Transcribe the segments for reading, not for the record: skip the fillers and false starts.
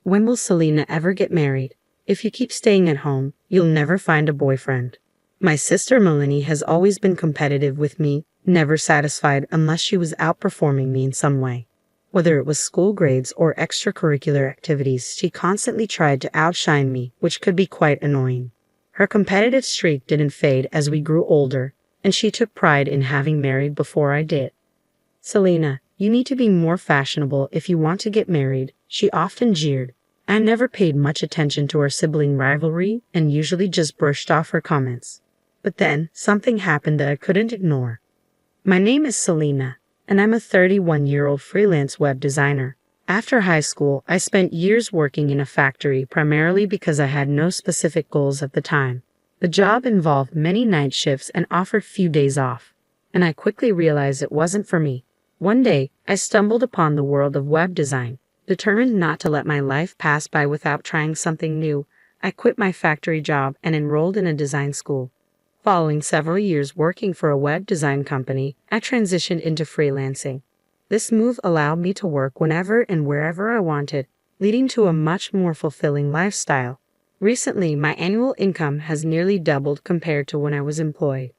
When will Selena ever get married? If you keep staying at home, you'll never find a boyfriend. My sister Melanie has always been competitive with me, never satisfied unless she was outperforming me in some way. Whether it was school grades or extracurricular activities, she constantly tried to outshine me, which could be quite annoying. Her competitive streak didn't fade as we grew older, and she took pride in having married before I did. Selena, you need to be more fashionable if you want to get married, she often jeered. I never paid much attention to our sibling rivalry and usually just brushed off her comments. But then, something happened that I couldn't ignore. My name is Selena, and I'm a 31-year-old freelance web designer. After high school, I spent years working in a factory primarily because I had no specific goals at the time. The job involved many night shifts and offered few days off, and I quickly realized it wasn't for me. One day, I stumbled upon the world of web design. Determined not to let my life pass by without trying something new, I quit my factory job and enrolled in a design school. Following several years working for a web design company, I transitioned into freelancing. This move allowed me to work whenever and wherever I wanted, leading to a much more fulfilling lifestyle. Recently, my annual income has nearly doubled compared to when I was employed.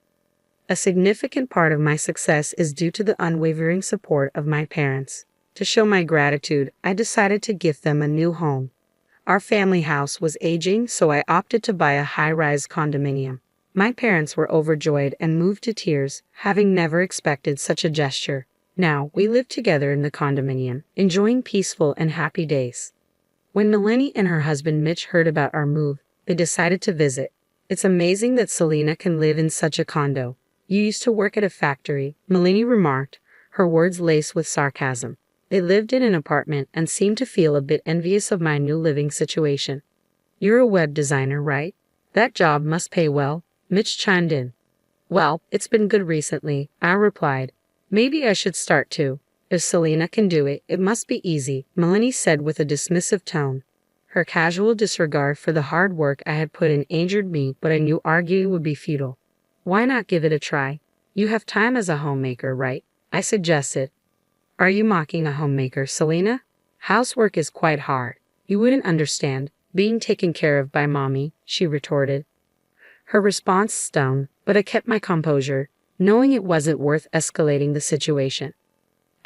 A significant part of my success is due to the unwavering support of my parents. To show my gratitude, I decided to gift them a new home. Our family house was aging, so I opted to buy a high-rise condominium. My parents were overjoyed and moved to tears, having never expected such a gesture. Now, we live together in the condominium, enjoying peaceful and happy days. When Melanie and her husband Mitch heard about our move, they decided to visit. It's amazing that Selena can live in such a condo. You used to work at a factory, Melanie remarked, her words laced with sarcasm. They lived in an apartment and seemed to feel a bit envious of my new living situation. You're a web designer, right? That job must pay well, Mitch chimed in. Well, it's been good recently, I replied. Maybe I should start too. If Selena can do it, it must be easy, Melanie said with a dismissive tone. Her casual disregard for the hard work I had put in angered me, but I knew arguing would be futile. Why not give it a try? You have time as a homemaker, right? I suggested. Are you mocking a homemaker, Selena? Housework is quite hard. You wouldn't understand, being taken care of by mommy, she retorted. Her response stung, but I kept my composure, knowing it wasn't worth escalating the situation.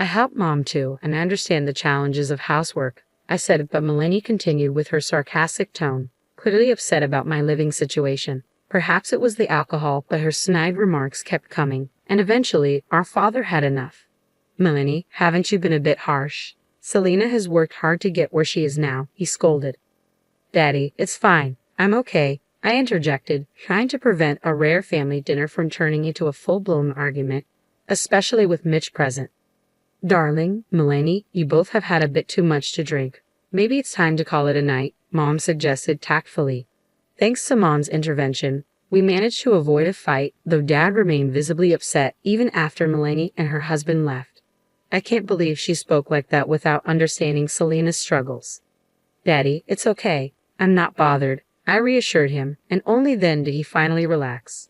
I help mom too, and I understand the challenges of housework, I said, but Melanie continued with her sarcastic tone, clearly upset about my living situation. Perhaps it was the alcohol, but her snide remarks kept coming, and eventually, our father had enough. Melanie, haven't you been a bit harsh? Selena has worked hard to get where she is now, he scolded. Daddy, it's fine. I'm okay, I interjected, trying to prevent a rare family dinner from turning into a full-blown argument, especially with Mitch present. Darling, Melanie, you both have had a bit too much to drink. Maybe it's time to call it a night, Mom suggested tactfully. Thanks to Mom's intervention, we managed to avoid a fight, though Dad remained visibly upset even after Melanie and her husband left. I can't believe she spoke like that without understanding Selena's struggles. Daddy, it's okay. I'm not bothered, I reassured him, and only then did he finally relax.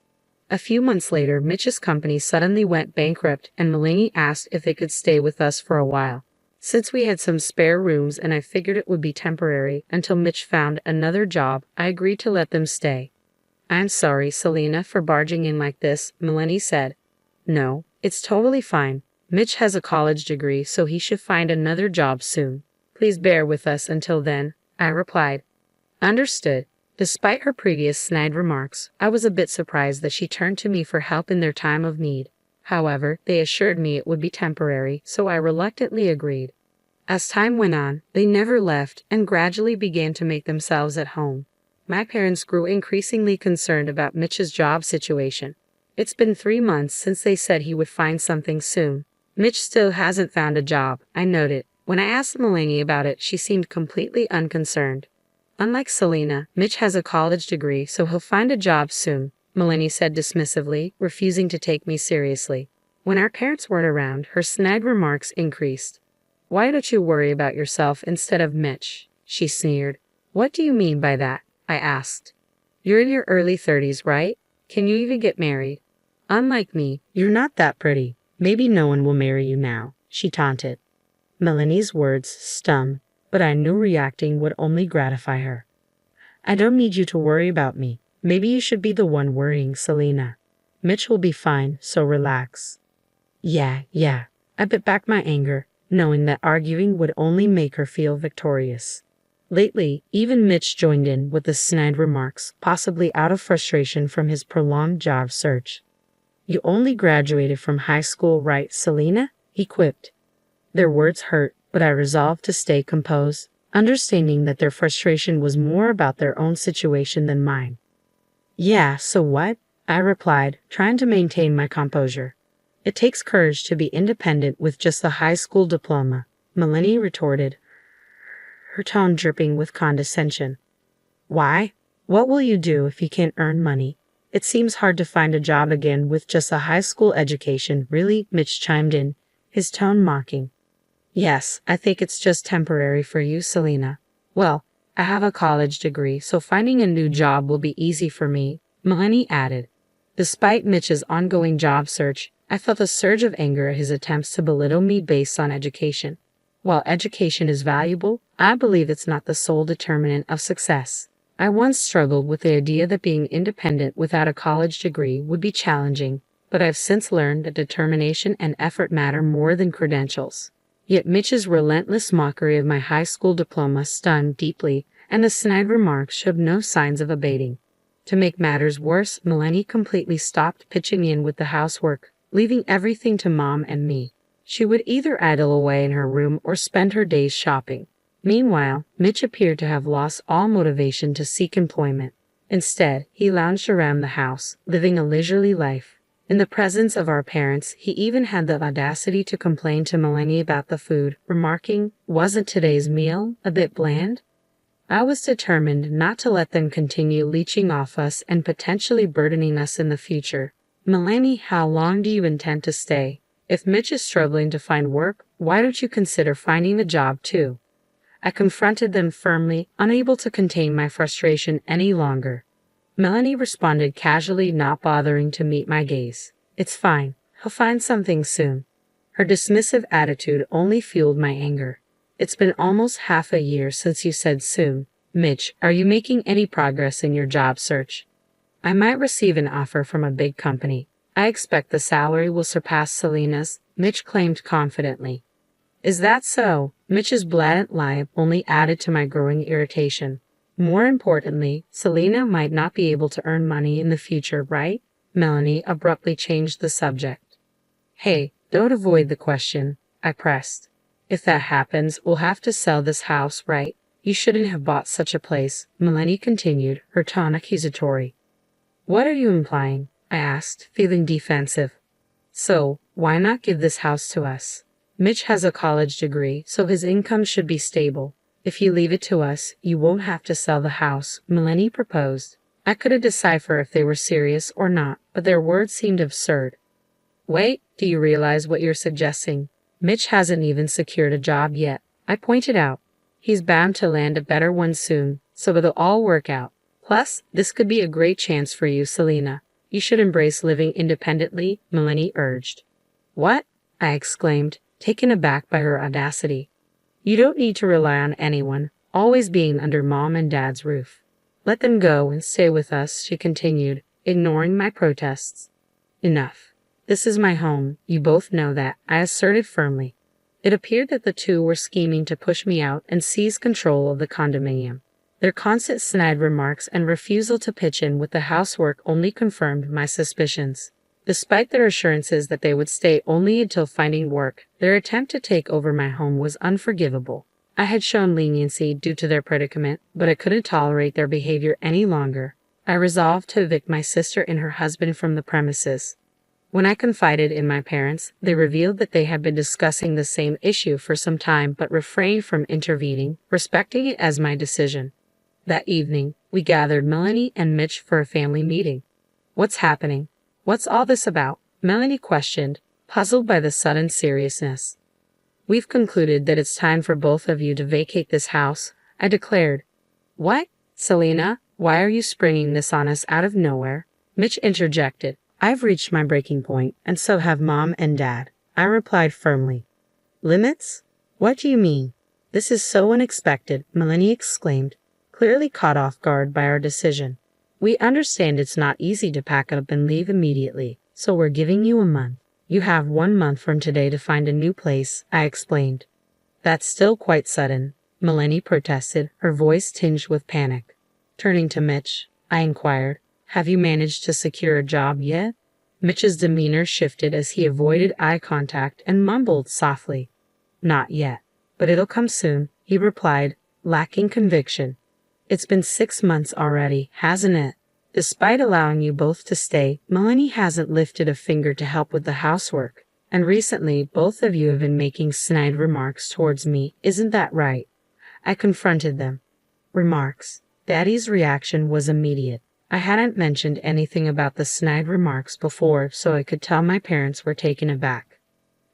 A few months later, Mitch's company suddenly went bankrupt and Melanie asked if they could stay with us for a while. Since we had some spare rooms and I figured it would be temporary until Mitch found another job, I agreed to let them stay. I'm sorry, Selena, for barging in like this, Melanie said. No, it's totally fine. Mitch has a college degree, so he should find another job soon. Please bear with us until then, I replied. Understood. Despite her previous snide remarks, I was a bit surprised that she turned to me for help in their time of need. However, they assured me it would be temporary, so I reluctantly agreed. As time went on, they never left and gradually began to make themselves at home. My parents grew increasingly concerned about Mitch's job situation. It's been 3 months since they said he would find something soon. Mitch still hasn't found a job, I noted. When I asked Melanie about it, she seemed completely unconcerned. Unlike Selena, Mitch has a college degree, so he'll find a job soon, Melanie said dismissively, refusing to take me seriously. When our parents weren't around, her snide remarks increased. Why don't you worry about yourself instead of Mitch? She sneered. What do you mean by that? I asked. You're in your early 30s, right? Can you even get married? Unlike me, you're not that pretty. Maybe no one will marry you now, she taunted. Melanie's words stung, but I knew reacting would only gratify her. I don't need you to worry about me. Maybe you should be the one worrying, Selena. Mitch will be fine, so relax. Yeah. I bit back my anger, knowing that arguing would only make her feel victorious. Lately, even Mitch joined in with the snide remarks, possibly out of frustration from his prolonged job search. You only graduated from high school, right, Selena? He quipped. Their words hurt, but I resolved to stay composed, understanding that their frustration was more about their own situation than mine. Yeah, so what? I replied, trying to maintain my composure. It takes courage to be independent with just a high school diploma, Melanie retorted, her tone dripping with condescension. Why? What will you do if you can't earn money? It seems hard to find a job again with just a high school education, really? Mitch chimed in, his tone mocking. Yes, I think it's just temporary for you, Selena. Well, I have a college degree, so finding a new job will be easy for me, Melanie added. Despite Mitch's ongoing job search, I felt a surge of anger at his attempts to belittle me based on education. While education is valuable, I believe it's not the sole determinant of success. I once struggled with the idea that being independent without a college degree would be challenging, but I've since learned that determination and effort matter more than credentials. Yet Mitch's relentless mockery of my high school diploma stung deeply, and the snide remarks showed no signs of abating. To make matters worse, Melanie completely stopped pitching in with the housework, leaving everything to Mom and me. She would either idle away in her room or spend her days shopping. Meanwhile, Mitch appeared to have lost all motivation to seek employment. Instead, he lounged around the house, living a leisurely life. In the presence of our parents, he even had the audacity to complain to Melanie about the food, remarking, "Wasn't today's meal a bit bland?" I was determined not to let them continue leeching off us and potentially burdening us in the future. Melanie, how long do you intend to stay? If Mitch is struggling to find work, why don't you consider finding a job too? I confronted them firmly, unable to contain my frustration any longer. Melanie responded casually, not bothering to meet my gaze. It's fine. He'll find something soon. Her dismissive attitude only fueled my anger. It's been almost half a year since you said soon. Mitch, are you making any progress in your job search? I might receive an offer from a big company. I expect the salary will surpass Selena's, Mitch claimed confidently. Is that so? Mitch's blatant lie only added to my growing irritation. More importantly, Selena might not be able to earn money in the future, right? Melanie abruptly changed the subject. Hey, don't avoid the question, I pressed. If that happens, we'll have to sell this house, right? You shouldn't have bought such a place, Melanie continued, her tone accusatory. What are you implying? I asked, feeling defensive. So, why not give this house to us? Mitch has a college degree, so his income should be stable. If you leave it to us, you won't have to sell the house, Melanie proposed. I couldn't decipher if they were serious or not, but their words seemed absurd. Wait, do you realize what you're suggesting? Mitch hasn't even secured a job yet, I pointed out. He's bound to land a better one soon, so it'll all work out. Plus, this could be a great chance for you, Selena. You should embrace living independently, Melanie urged. What? I exclaimed, taken aback by her audacity. You don't need to rely on anyone, always being under Mom and Dad's roof. Let them go and stay with us, she continued, ignoring my protests. Enough. This is my home, you both know that, I asserted firmly. It appeared that the two were scheming to push me out and seize control of the condominium. Their constant snide remarks and refusal to pitch in with the housework only confirmed my suspicions. Despite their assurances that they would stay only until finding work, their attempt to take over my home was unforgivable. I had shown leniency due to their predicament, but I couldn't tolerate their behavior any longer. I resolved to evict my sister and her husband from the premises. When I confided in my parents, they revealed that they had been discussing the same issue for some time but refrained from intervening, respecting it as my decision. That evening, we gathered Melanie and Mitch for a family meeting. What's happening? What's all this about? Melanie questioned, puzzled by the sudden seriousness. We've concluded that it's time for both of you to vacate this house, I declared. What? Selena, why are you springing this on us out of nowhere? Mitch interjected. I've reached my breaking point, and so have Mom and Dad, I replied firmly. Limits? What do you mean? This is so unexpected, Melanie exclaimed, clearly caught off guard by our decision. We understand it's not easy to pack up and leave immediately, so we're giving you a month. You have 1 month from today to find a new place, I explained. That's still quite sudden, Melanie protested, her voice tinged with panic. Turning to Mitch, I inquired, have you managed to secure a job yet? Mitch's demeanor shifted as he avoided eye contact and mumbled softly. Not yet, but it'll come soon, he replied, lacking conviction. It's been 6 months already, hasn't it? Despite allowing you both to stay, Melanie hasn't lifted a finger to help with the housework. And recently, both of you have been making snide remarks towards me, isn't that right? I confronted them. Remarks. Daddy's reaction was immediate. I hadn't mentioned anything about the snide remarks before, so I could tell my parents were taken aback.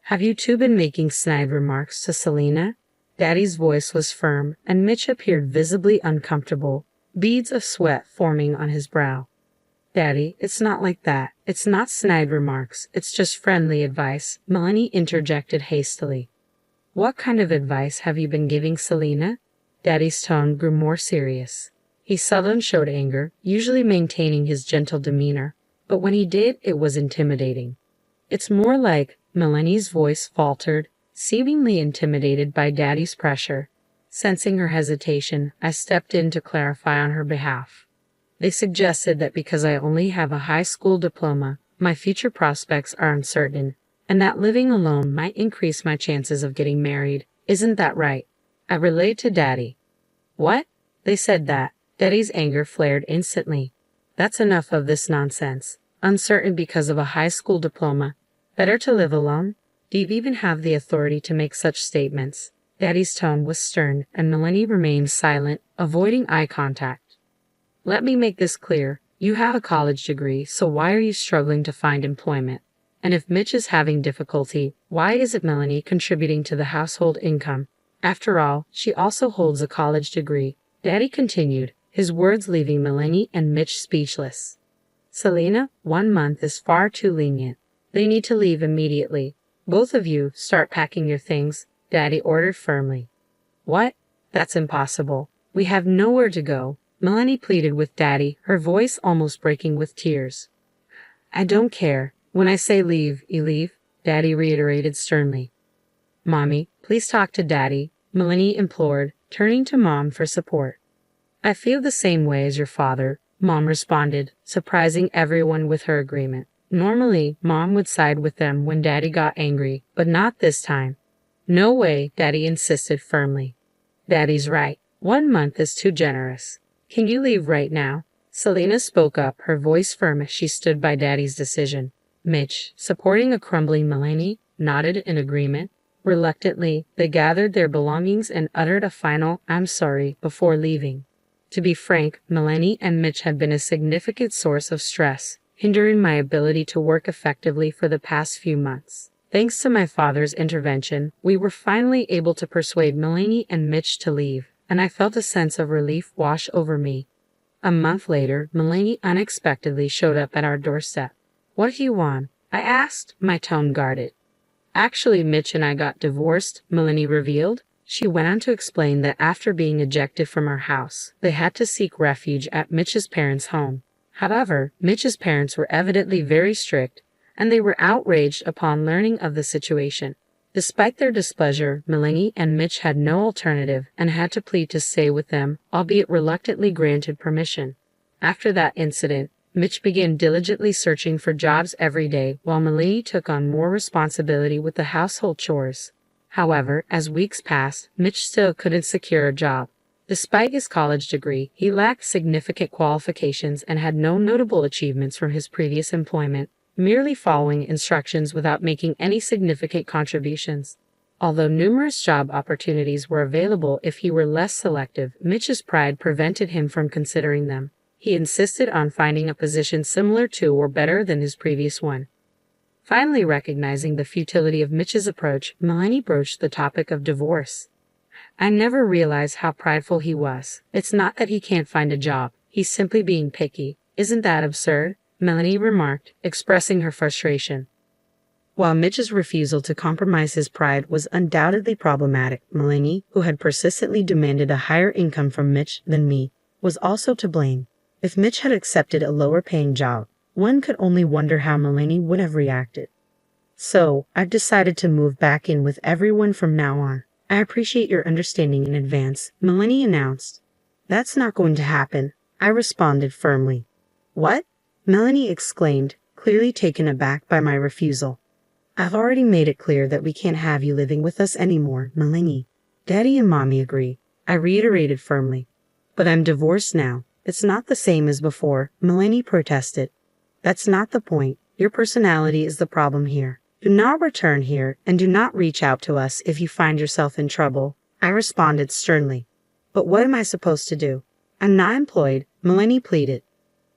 Have you two been making snide remarks to Selena? Daddy's voice was firm, and Mitch appeared visibly uncomfortable, beads of sweat forming on his brow. Daddy, it's not like that. It's not snide remarks. It's just friendly advice, Melanie interjected hastily. What kind of advice have you been giving Selena? Daddy's tone grew more serious. He seldom showed anger, usually maintaining his gentle demeanor, but when he did, it was intimidating. It's more like, Melanie's voice faltered, seemingly intimidated by Daddy's pressure. Sensing her hesitation, I stepped in to clarify on her behalf. They suggested that because I only have a high school diploma, my future prospects are uncertain, and that living alone might increase my chances of getting married. Isn't that right? I relayed to Daddy. What? They said that. Daddy's anger flared instantly. That's enough of this nonsense. Uncertain because of a high school diploma. Better to live alone? Do you even have the authority to make such statements? Daddy's tone was stern, and Melanie remained silent, avoiding eye contact. Let me make this clear. You have a college degree, so why are you struggling to find employment? And if Mitch is having difficulty, why isn't Melanie contributing to the household income? After all, she also holds a college degree. Daddy continued, his words leaving Melanie and Mitch speechless. Selena, 1 month is far too lenient. They need to leave immediately. Both of you start packing your things, Daddy ordered firmly. What? That's impossible. We have nowhere to go, Melanie pleaded with Daddy, her voice almost breaking with tears. I don't care. When I say leave, you leave, Daddy reiterated sternly. Mommy, please talk to Daddy, Melanie implored, turning to Mom for support. I feel the same way as your father, Mom responded, surprising everyone with her agreement. Normally, Mom would side with them when Daddy got angry, but not this time. No way, Daddy insisted firmly. Daddy's right. 1 month is too generous. Can you leave right now? Selena spoke up, her voice firm as she stood by Daddy's decision. Mitch, supporting a crumbling Melanie, nodded in agreement. Reluctantly, they gathered their belongings and uttered a final, I'm sorry, before leaving. To be frank, Melanie and Mitch had been a significant source of stress, hindering my ability to work effectively for the past few months. Thanks to my father's intervention, we were finally able to persuade Melanie and Mitch to leave, and I felt a sense of relief wash over me. A month later, Melanie unexpectedly showed up at our doorstep. What do you want? I asked, my tone guarded. Actually, Mitch and I got divorced, Melanie revealed. She went on to explain that after being ejected from our house, they had to seek refuge at Mitch's parents' home. However, Mitch's parents were evidently very strict, and they were outraged upon learning of the situation. Despite their displeasure, Melanie and Mitch had no alternative and had to plead to stay with them, albeit reluctantly granted permission. After that incident, Mitch began diligently searching for jobs every day while Melanie took on more responsibility with the household chores. However, as weeks passed, Mitch still couldn't secure a job. Despite his college degree, he lacked significant qualifications and had no notable achievements from his previous employment, merely following instructions without making any significant contributions. Although numerous job opportunities were available if he were less selective, Mitch's pride prevented him from considering them. He insisted on finding a position similar to or better than his previous one. Finally recognizing the futility of Mitch's approach, Melanie broached the topic of divorce. I never realized how prideful he was. It's not that he can't find a job. He's simply being picky. Isn't that absurd? Melanie remarked, expressing her frustration. While Mitch's refusal to compromise his pride was undoubtedly problematic, Melanie, who had persistently demanded a higher income from Mitch than me, was also to blame. If Mitch had accepted a lower-paying job, one could only wonder how Melanie would have reacted. So, I've decided to move back in with everyone from now on. I appreciate your understanding in advance, Melanie announced. That's not going to happen, I responded firmly. What? Melanie exclaimed, clearly taken aback by my refusal. I've already made it clear that we can't have you living with us anymore, Melanie. Daddy and Mommy agree, I reiterated firmly. But I'm divorced now. It's not the same as before, Melanie protested. That's not the point. Your personality is the problem here. Do not return here and do not reach out to us if you find yourself in trouble, I responded sternly. But what am I supposed to do? I'm not employed, Melanie pleaded.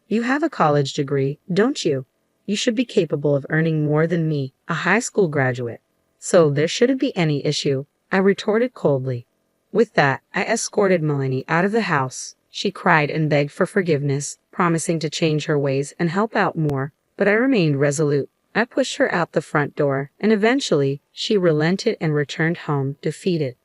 You have a college degree, don't you? You should be capable of earning more than me, a high school graduate. So there shouldn't be any issue, I retorted coldly. With that, I escorted Melanie out of the house. She cried and begged for forgiveness, promising to change her ways and help out more, but I remained resolute. I pushed her out the front door, and eventually, she relented and returned home, defeated.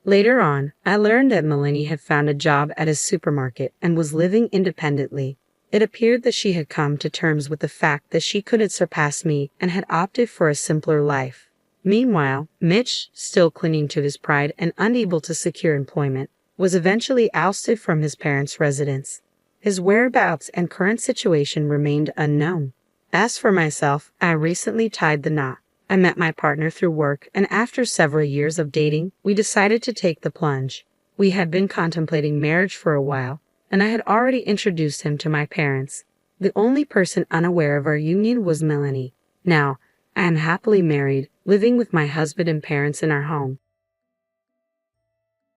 Later on, I learned that Melanie had found a job at a supermarket and was living independently. It appeared that she had come to terms with the fact that she couldn't surpass me and had opted for a simpler life. Meanwhile, Mitch, still clinging to his pride and unable to secure employment, was eventually ousted from his parents' residence. His whereabouts and current situation remained unknown. As for myself, I recently tied the knot. I met my partner through work, and after several years of dating, we decided to take the plunge. We had been contemplating marriage for a while, and I had already introduced him to my parents. The only person unaware of our union was Melanie. Now, I am happily married, living with my husband and parents in our home.